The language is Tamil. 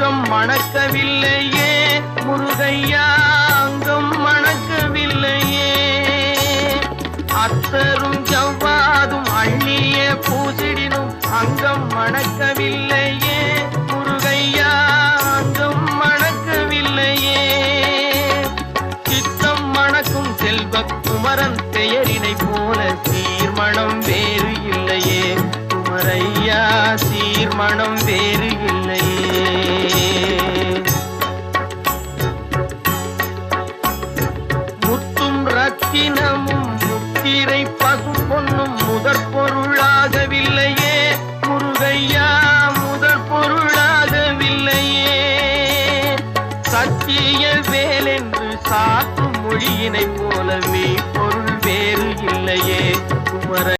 அங்கம் மணக்கவில்லையே முருகையா, அங்கம் மணக்கவில்லையே. அத்தரும் ஜவ்வாதும் அள்ளிய பூசிடினும் அங்கம் மணக்கவில்லையே முருகையா, அங்கம் மணக்கவில்லையே. சித்தம் மணக்கும் செல்வ குமரன் பெயரினை போல சீர்மணம் வேறு இல்லையே குமரையா, சீர்மணம் வேறு